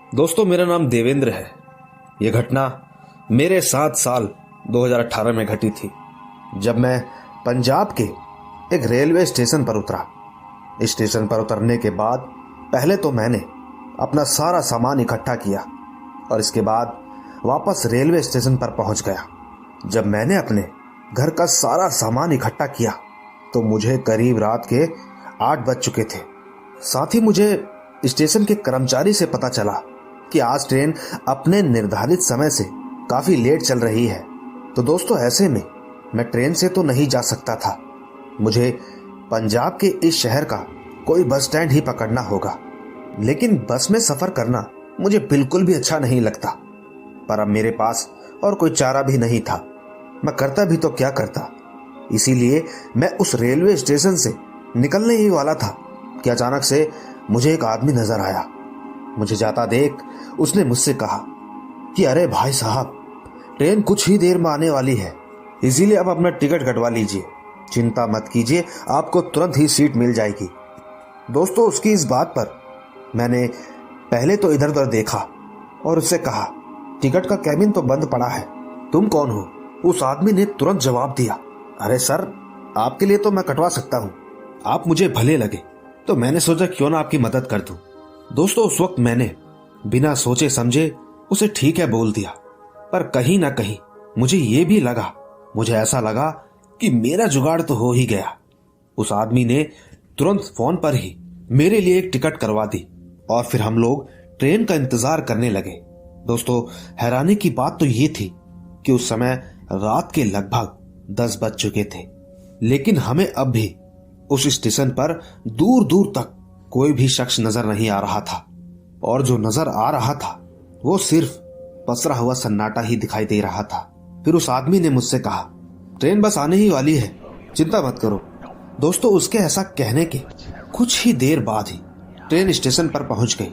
दोस्तों, मेरा नाम देवेंद्र है। यह घटना मेरे 7 साल 2018 में घटी थी, जब मैं पंजाब के एक रेलवे स्टेशन पर उतरा। स्टेशन पर उतरने के बाद पहले तो मैंने अपना सारा सामान इकट्ठा किया और इसके बाद वापस रेलवे स्टेशन पर पहुंच गया। जब मैंने अपने घर का सारा सामान इकट्ठा किया तो मुझे करीब रात के 8 बज चुके थे। साथ ही मुझे स्टेशन के कर्मचारी से पता चला कि आज ट्रेन अपने निर्धारित समय से काफी लेट चल रही है। तो दोस्तों, ऐसे में मैं ट्रेन से तो नहीं जा सकता था। मुझे पंजाब के इस शहर का कोई बस स्टैंड ही पकड़ना होगा। लेकिन बस में सफर करना मुझे बिल्कुल भी अच्छा नहीं लगता। पर अब मेरे पास और कोई चारा भी नहीं था। मैं करता भी तो क्या करता। इसीलिए मैं उस रेलवे स्टेशन से निकलने ही वाला था कि अचानक से मुझे एक आदमी नजर आया। मुझे जाता देख उसने मुझसे कहा कि अरे भाई साहब, ट्रेन कुछ ही देर में आने वाली है, इसीलिए आप अपना टिकट कटवा लीजिए। चिंता मत कीजिए, आपको तुरंत ही सीट मिल जाएगी। दोस्तों, उसकी इस बात पर मैंने पहले तो इधर उधर देखा और उससे कहा, टिकट का केबिन तो बंद पड़ा है, तुम कौन हो? उस आदमी ने तुरंत जवाब दिया, अरे सर, आपके लिए तो मैं कटवा सकता हूँ, आप मुझे भले लगे तो मैंने सोचा क्यों ना आपकी मदद कर दूं। दोस्तों, उस वक्त मैंने बिना सोचे समझे उसे ठीक है बोल दिया। पर कहीं ना कहीं मुझे ऐसा लगा कि मेरा जुगाड़ तो हो ही गया। उस आदमी ने तुरंत फोन पर ही मेरे लिए एक टिकट करवा दी और फिर हम लोग ट्रेन का इंतजार करने लगे। दोस्तों, हैरानी की बात तो ये थी कि उस समय रात के लगभग 10 बज चुके थे, लेकिन हमें अब भी उस स्टेशन पर दूर दूर तक कोई भी शख्स नजर नहीं आ रहा था। और जो नजर आ रहा था वो सिर्फ पसरा हुआ सन्नाटा ही दिखाई दे रहा था। फिर उस आदमी ने मुझसे कहा, ट्रेन बस आने ही वाली है, चिंता मत करो। दोस्तों, उसके ऐसा कहने के कुछ ही देर बाद ही ट्रेन स्टेशन पर पहुंच गई।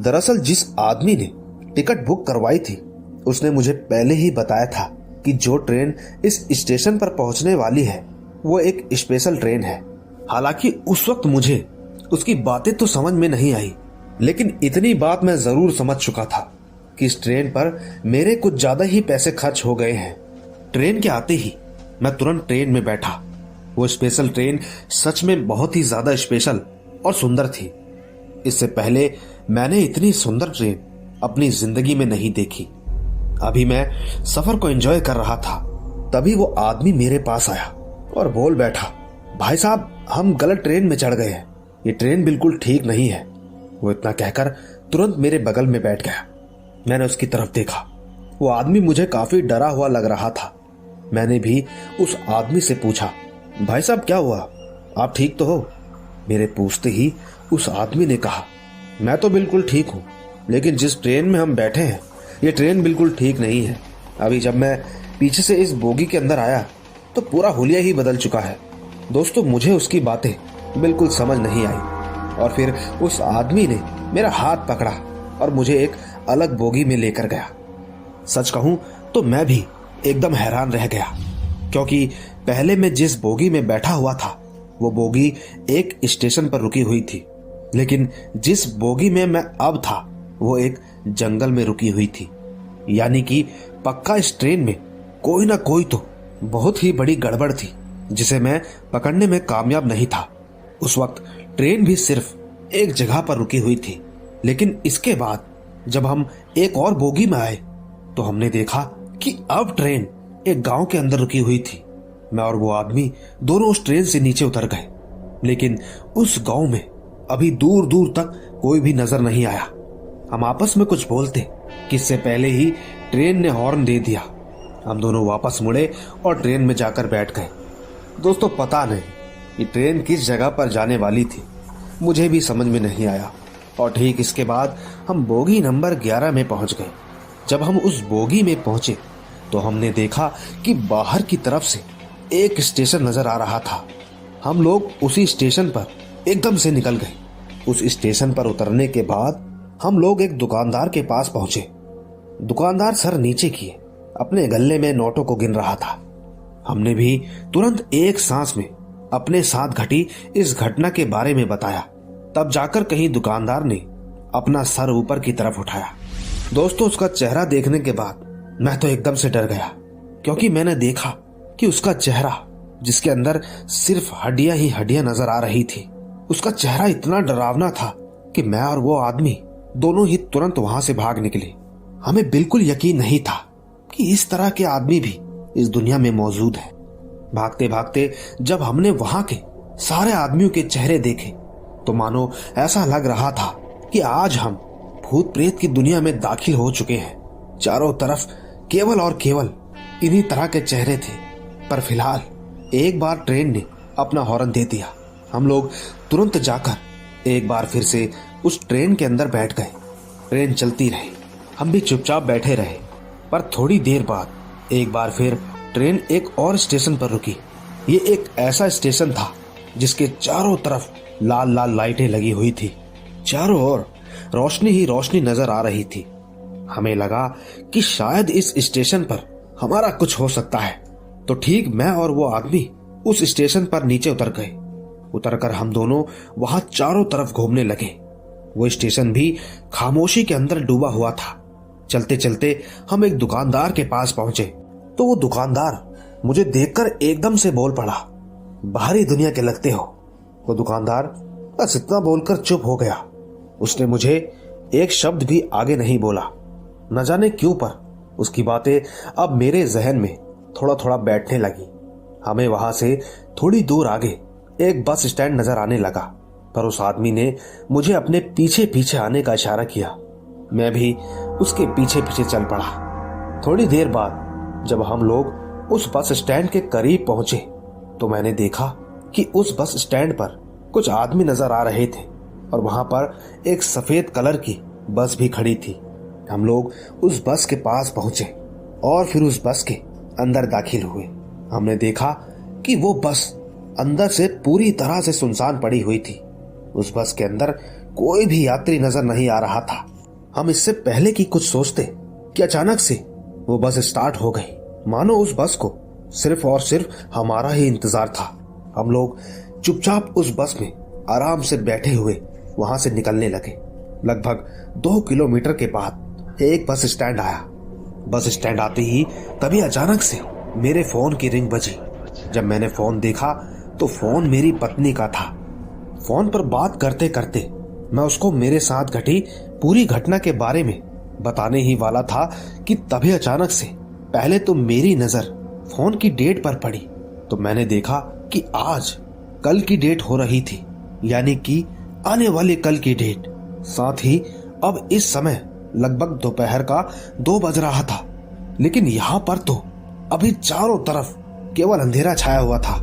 दरअसल जिस आदमी ने टिकट बुक करवाई थी उसने मुझे पहले ही बताया था कि जो ट्रेन इस स्टेशन पर पहुंचने वाली है वो एक स्पेशल ट्रेन है। हालांकि उस वक्त मुझे उसकी बातें तो समझ में नहीं आई, लेकिन इतनी बात मैं जरूर समझ चुका था कि इस ट्रेन पर मेरे कुछ ज्यादा ही पैसे खर्च हो गए हैं। ट्रेन के आते ही मैं तुरंत ट्रेन में बैठा। वो स्पेशल ट्रेन सच में बहुत ही ज्यादा स्पेशल और सुंदर थी। इससे पहले मैंने इतनी सुंदर ट्रेन अपनी जिंदगी में नहीं देखी। अभी मैं सफर को एंजॉय कर रहा था, तभी वो आदमी मेरे पास आया और बोल बैठा, भाई साहब, हम गलत ट्रेन में चढ़ गए हैं, ये ट्रेन बिल्कुल ठीक नहीं है। वो इतना कहकर तुरंत मेरे बगल में बैठ गया। मैंने उसकी तरफ देखा। वो आदमी मुझे काफी डरा हुआ लग रहा था। मैंने भी उस आदमी से पूछा, भाई साहब क्या हुआ, आप ठीक तो हो? मेरे पूछते ही उस आदमी ने कहा, मैं तो बिल्कुल ठीक हूँ, लेकिन जिस ट्रेन में हम बैठे हैं ये ट्रेन बिल्कुल ठीक नहीं है। अभी जब मैं पीछे से इस बोगी के अंदर आया तो पूरा हुलिया ही बदल चुका है। दोस्तों, मुझे उसकी बातें बिल्कुल समझ नहीं आई और फिर उस आदमी ने मेरा हाथ पकड़ा और मुझे एक अलग बोगी में लेकर गया। सच कहूं तो मैं भी एकदम हैरान रह गया, क्योंकि पहले मैं जिस बोगी में बैठा हुआ था वो बोगी एक स्टेशन पर रुकी हुई थी, लेकिन जिस बोगी में मैं अब था वो एक जंगल में रुकी हुई थी। यानी कि पक्का इस ट्रेन में कोई ना कोई तो बहुत ही बड़ी गड़बड़ थी जिसे मैं पकड़ने में कामयाब नहीं था। उस वक्त ट्रेन भी सिर्फ एक जगह पर रुकी हुई थी, लेकिन इसके बाद जब हम एक और बोगी में आए तो हमने देखा कि अब ट्रेन एक गांव के अंदर रुकी हुई थी। मैं और वो आदमी दोनों उस ट्रेन से नीचे उतर गए, लेकिन उस गांव में अभी दूर दूर तक कोई भी नजर नहीं आया। हम आपस में कुछ बोलते कि इससे पहले ही ट्रेन ने हॉर्न दे दिया। हम दोनों वापस मुड़े और ट्रेन में जाकर बैठ गए। दोस्तों, पता नहीं कि ट्रेन किस जगह पर जाने वाली थी, मुझे भी समझ में नहीं आया। और ठीक इसके बाद हम बोगी नंबर 11 में पहुंच गए। जब हम उस बोगी में पहुंचे तो हमने देखा कि बाहर की तरफ से एक स्टेशन नजर आ रहा था। हम लोग उसी स्टेशन पर एकदम से निकल गए। उस स्टेशन पर उतरने के बाद हम लोग एक दुकानदार के पास पहुंचे। दुकानदार सर नीचे किए अपने गल्ले में नोटों को गिन रहा था। हमने भी तुरंत एक सांस में अपने साथ घटी इस घटना के बारे में बताया। तब जाकर कहीं दुकानदार ने अपना सर ऊपर की तरफ उठाया। दोस्तों, उसका चेहरा देखने के बाद मैं तो एकदम से डर गया, क्योंकि मैंने देखा कि उसका चेहरा, जिसके अंदर सिर्फ हड्डियां ही हड्डियां नजर आ रही थी, उसका चेहरा इतना डरावना था कि मैं और वो आदमी दोनों ही तुरंत वहां से भाग निकले। हमें बिल्कुल यकीन नहीं था कि इस तरह के आदमी भी इस दुनिया में मौजूद है। भागते भागते जब हमने वहां के सारे आदमियों के चेहरे देखे तो मानो ऐसा लग रहा था कि आज हम भूत प्रेत की दुनिया में दाखिल हो चुके हैं। चारों तरफ केवल और केवल इन्हीं तरह के चेहरे थे। पर फिलहाल एक बार ट्रेन ने अपना हॉर्न दे दिया। हम लोग तुरंत जाकर एक बार फिर से उस ट्रेन के अंदर बैठ गए। ट्रेन चलती रही, हम भी चुपचाप बैठे रहे। पर थोड़ी देर बाद एक बार फिर ट्रेन एक और स्टेशन पर रुकी। ये एक ऐसा स्टेशन था जिसके चारों तरफ लाल लाल लाइटें लगी हुई थी। चारों ओर रोशनी ही रोशनी नजर आ रही थी। हमें लगा कि शायद इस स्टेशन पर हमारा कुछ हो सकता है। तो ठीक मैं और वो आदमी उस स्टेशन पर नीचे उतर गए। उतरकर हम दोनों वहां चारों तरफ घूमने लगे। वो स्टेशन भी खामोशी के अंदर डूबा हुआ था। चलते चलते हम एक दुकानदार के पास पहुंचे तो वो दुकानदार मुझे देखकर एकदम से बोल पड़ा, बाहरी दुनिया के लगते हो। वो दुकानदार बस इतना बोलकर चुप हो गया। उसने मुझे एक शब्द भी आगे नहीं बोला। न जाने क्यों पर उसकी बातें अब मेरे जहन में थोड़ा थोड़ा बैठने लगी। हमें वहां से थोड़ी दूर आगे एक बस स्टैंड नजर आने लगा, पर उस आदमी ने मुझे अपने पीछे पीछे आने का इशारा किया। मैं भी उसके पीछे पीछे चल पड़ा। थोड़ी देर बाद जब हम लोग उस बस स्टैंड के करीब पहुंचे तो मैंने देखा कि उस बस स्टैंड पर कुछ आदमी नजर आ रहे थे और वहां पर एक सफेद कलर की बस भी खड़ी थी। हम लोग उस बस के पास पहुंचे और फिर उस बस के अंदर दाखिल हुए। हमने देखा कि वो बस अंदर से पूरी तरह से सुनसान पड़ी हुई थी। उस बस के अंदर कोई भी यात्री नजर नहीं आ रहा था। हम इससे पहले कि कुछ सोचते कि अचानक से वो बस स्टार्ट हो गई, मानो उस बस को सिर्फ और सिर्फ हमारा ही इंतजार था। हम लोग चुपचाप उस बस में आराम से बैठे हुए वहां से निकलने लगे। लगभग 2 किलोमीटर के बाद एक बस स्टैंड आया। बस स्टैंड आते ही तभी अचानक से मेरे फोन की रिंग बजी। जब मैंने फोन देखा तो फोन मेरी पत्नी का था। फोन पर बात करते करते मैं उसको मेरे साथ घटी पूरी घटना के बारे में बताने ही वाला था कि तभी अचानक से पहले तो मेरी नजर फोन की डेट पर पड़ी तो मैंने देखा कि आज कल की डेट हो रही थी, यानी कि आने वाले कल की डेट। साथ ही अब इस समय लगभग दोपहर का 2 बज रहा था, लेकिन यहाँ पर तो अभी चारों तरफ केवल अंधेरा छाया हुआ था।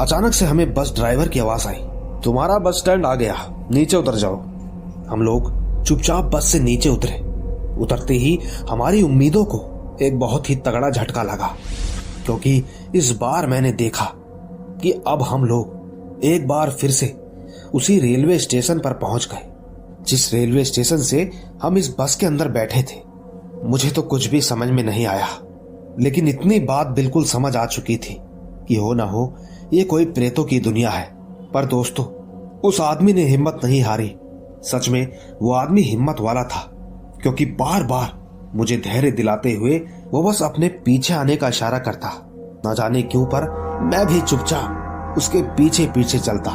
अचानक से हमें बस ड्राइवर की आवाज आई, तुम्हारा बस स्टैंड आ गया, नीचे उतर जाओ। हम लोग चुपचाप बस से नीचे उतरे। उतरते ही हमारी उम्मीदों को एक बहुत ही तगड़ा झटका लगा, क्योंकि इस बार मैंने देखा कि अब हम लोग एक बार फिर से उसी रेलवे स्टेशन पर पहुंच गए जिस रेलवे स्टेशन से हम इस बस के अंदर बैठे थे। मुझे तो कुछ भी समझ में नहीं आया, लेकिन इतनी बात बिल्कुल समझ आ चुकी थी कि हो ना हो ये कोई प्रेतों की दुनिया है। पर दोस्तों, उस आदमी ने हिम्मत नहीं हारी। सच में वो आदमी हिम्मत वाला था, क्योंकि बार बार मुझे धैर्य दिलाते हुए वो बस अपने पीछे आने का इशारा करता। न जाने क्यों पर मैं भी चुपचाप उसके पीछे पीछे चलता।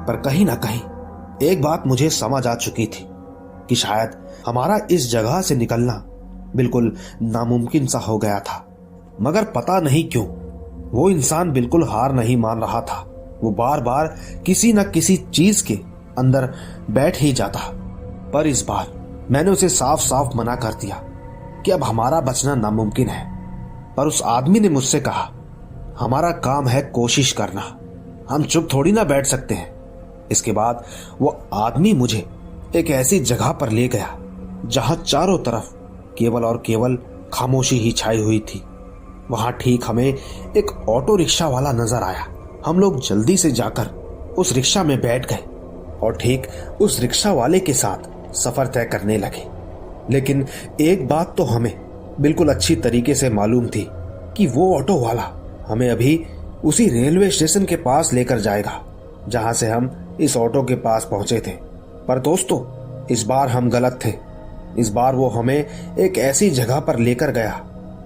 पर कहीं ना कहीं एक बात मुझे समझ आ चुकी थी कि शायद हमारा इस जगह से निकलना बिल्कुल नामुमकिन सा हो गया था। मगर पता नहीं क्यों वो इंसान बिल्कुल हार नहीं मान रहा था। वो बार बार किसी न किसी चीज के अंदर बैठ ही जाता। पर इस बार मैंने उसे साफ साफ मना कर दिया कि अब हमारा बचना नामुमकिन है। पर उस आदमी ने मुझसे कहा, हमारा काम है कोशिश करना, हम चुप थोड़ी ना बैठ सकते हैं। इसके बाद वो आदमी मुझे एक ऐसी जगह पर ले गया जहां चारों तरफ केवल और केवल खामोशी ही छाई हुई थी। वहां ठीक हमें एक ऑटो रिक्शा वाला नजर आया। हम लोग जल्दी से जाकर उस रिक्शा में बैठ गए और ठीक उस रिक्शा वाले के साथ सफर तय करने लगे। लेकिन एक बात तो हमें बिल्कुल अच्छी तरीके से मालूम थी कि वो ऑटो वाला हमें अभी उसी रेलवे स्टेशन के पास लेकर जाएगा जहां से हम इस ऑटो के पास पहुंचे थे। पर दोस्तों, इस बार हम गलत थे। इस बार वो हमें एक ऐसी जगह पर लेकर गया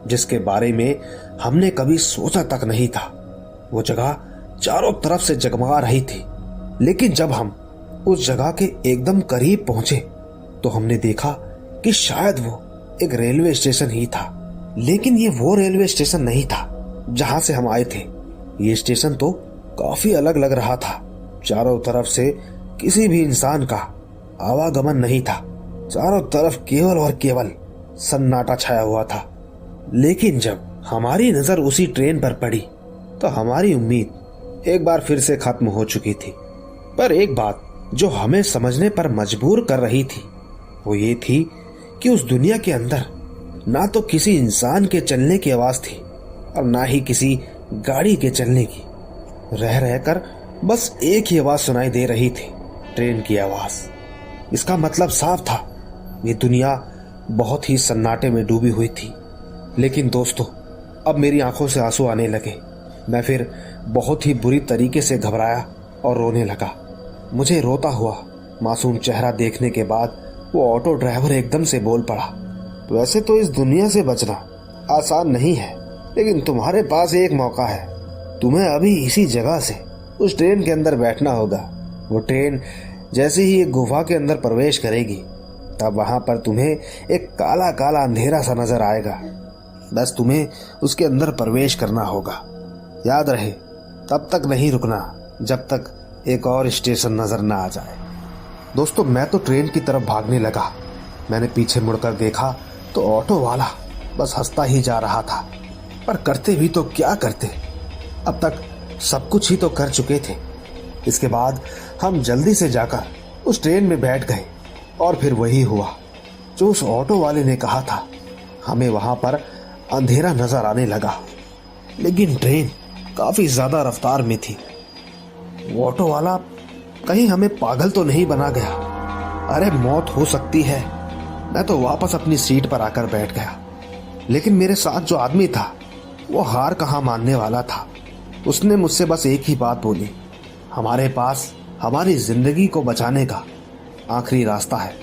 जिसके बारे में हमने कभी सोचा तक नहीं था। वो जगह चारों तरफ से जगमगा रही थी, लेकिन जब हम उस जगह के एकदम करीब पहुंचे तो हमने देखा कि शायद वो एक रेलवे स्टेशन ही था। लेकिन ये वो रेलवे स्टेशन नहीं था जहां से हम आए थे। ये स्टेशन तो काफी अलग लग रहा था। चारों तरफ से किसी भी इंसान का आवागमन नहीं था। चारों तरफ केवल और केवल सन्नाटा छाया हुआ था। लेकिन जब हमारी नजर उसी ट्रेन पर पड़ी तो हमारी उम्मीद एक बार फिर से खत्म हो चुकी थी। पर एक बात जो हमें समझने पर मजबूर कर रही थी वो ये थी कि उस दुनिया के अंदर ना तो किसी इंसान के चलने की आवाज थी और ना ही किसी गाड़ी के चलने की। रह रहकर बस एक ही आवाज सुनाई दे रही थी, ट्रेन की आवाज। इसका मतलब साफ था, ये दुनिया बहुत ही सन्नाटे में डूबी हुई थी। लेकिन दोस्तों, अब मेरी आंखों से आंसू आने लगे। मैं फिर बहुत ही बुरी तरीके से घबराया और रोने लगा। मुझे रोता हुआ मासूम चेहरा देखने के बाद वो ऑटो ड्राइवर एकदम से बोल पड़ा, वैसे तो इस दुनिया से बचना आसान नहीं है, लेकिन तुम्हारे पास एक मौका है। तुम्हें अभी इसी जगह से उस ट्रेन के अंदर बैठना होगा। वो ट्रेन जैसे ही एक गुफा के अंदर प्रवेश करेगी तब वहां पर तुम्हें एक काला काला अंधेरा सा नजर आएगा। बस तुम्हें उसके अंदर प्रवेश करना होगा। याद रहे, तब तक नहीं रुकना जब तक एक और स्टेशन नजर ना आ जाए। दोस्तों, मैं तो ट्रेन की तरफ भागने लगा। मैंने पीछे मुड़कर देखा तो ऑटो वाला बस हंसता ही जा रहा था। पर करते भी तो क्या करते, अब तक सब कुछ ही तो कर चुके थे। इसके बाद हम जल्दी से जाकर उस ट्रेन में बैठ गए और फिर वही हुआ जो उस ऑटो वाले ने कहा था। हमें वहां पर अंधेरा नजर आने लगा, लेकिन ट्रेन काफी ज्यादा रफ्तार में थी। वो ऑटो वाला कहीं हमें पागल तो नहीं बना गया? अरे मौत हो सकती है। मैं तो वापस अपनी सीट पर आकर बैठ गया। लेकिन मेरे साथ जो आदमी था वो हार कहाँ मानने वाला था। उसने मुझसे बस एक ही बात बोली, हमारे पास हमारी जिंदगी को बचाने का आखिरी रास्ता है।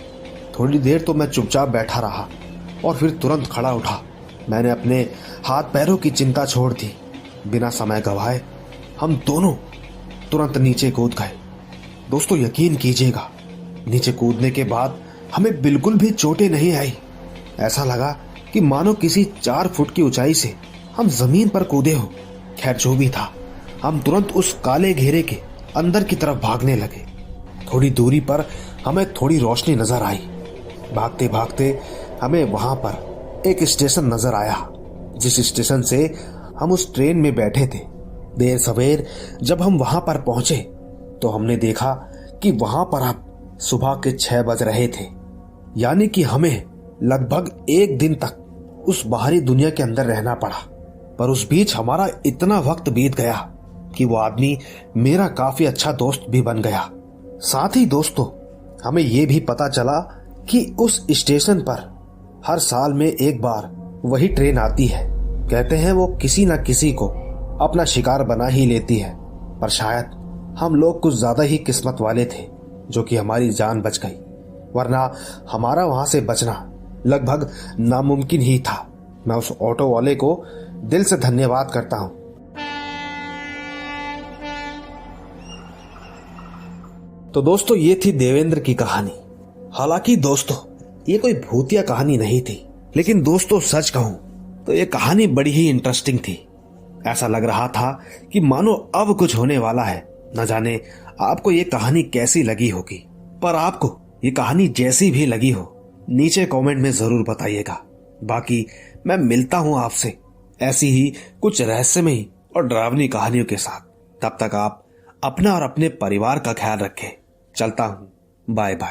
थोड़ी देर तो मैं चुपचाप बैठा रहा और फिर तुरंत खड़ा उठा। मैंने अपने हाथ पैरों की चिंता छोड़ दी। बिना समय गवाए हम दोनों तुरंत नीचे कूद गए। दोस्तों, यकीन कीजिएगा, नीचे कूदने के बाद हमें बिल्कुल भी चोटें नहीं आई। ऐसा लगा कि मानो किसी 4 फुट की ऊंचाई से हम जमीन पर कूदे हो। खैर, जो भी था, हम तुरंत उस काले घेरे के अंदर की तरफ भागने लगे। थोड़ी दूरी पर हमें थोड़ी रोशनी नजर आई। भागते भागते हमें वहां पर एक स्टेशन नजर आया, जिस स्टेशन से हम उस ट्रेन में बैठे थे। देर सवेर जब हम वहां पर पहुंचे तो हमने देखा कि वहां पर अब सुबह के 6 बज रहे थे। यानी कि हमें लगभग 1 दिन तक उस बाहरी दुनिया के अंदर रहना पड़ा। पर उस बीच हमारा इतना वक्त बीत गया कि वो आदमी मेरा काफी अच्छा दोस्त भी बन गया। साथ ही दोस्तों, हमें ये भी पता चला कि उस स्टेशन पर हर साल में एक बार वही ट्रेन आती है। कहते हैं वो किसी न किसी को अपना शिकार बना ही लेती है। पर शायद हम लोग कुछ ज्यादा ही किस्मत वाले थे जो कि हमारी जान बच गई, वरना हमारा वहां से बचना लगभग नामुमकिन ही था। मैं उस ऑटो वाले को दिल से धन्यवाद करता हूं। तो दोस्तों, ये थी देवेंद्र की कहानी। हालांकि दोस्तों, ये कोई भूतिया कहानी नहीं थी, लेकिन दोस्तों सच कहूं तो ये कहानी बड़ी ही इंटरेस्टिंग थी। ऐसा लग रहा था कि मानो अब कुछ होने वाला है। न जाने आपको ये कहानी कैसी लगी होगी, पर आपको ये कहानी जैसी भी लगी हो नीचे कमेंट में जरूर बताइएगा। बाकी मैं मिलता हूं आपसे ऐसी ही कुछ रहस्यमयी और डरावनी कहानियों के साथ। तब तक आप अपना और अपने परिवार का ख्याल रखें। चलता हूं, बाय बाय।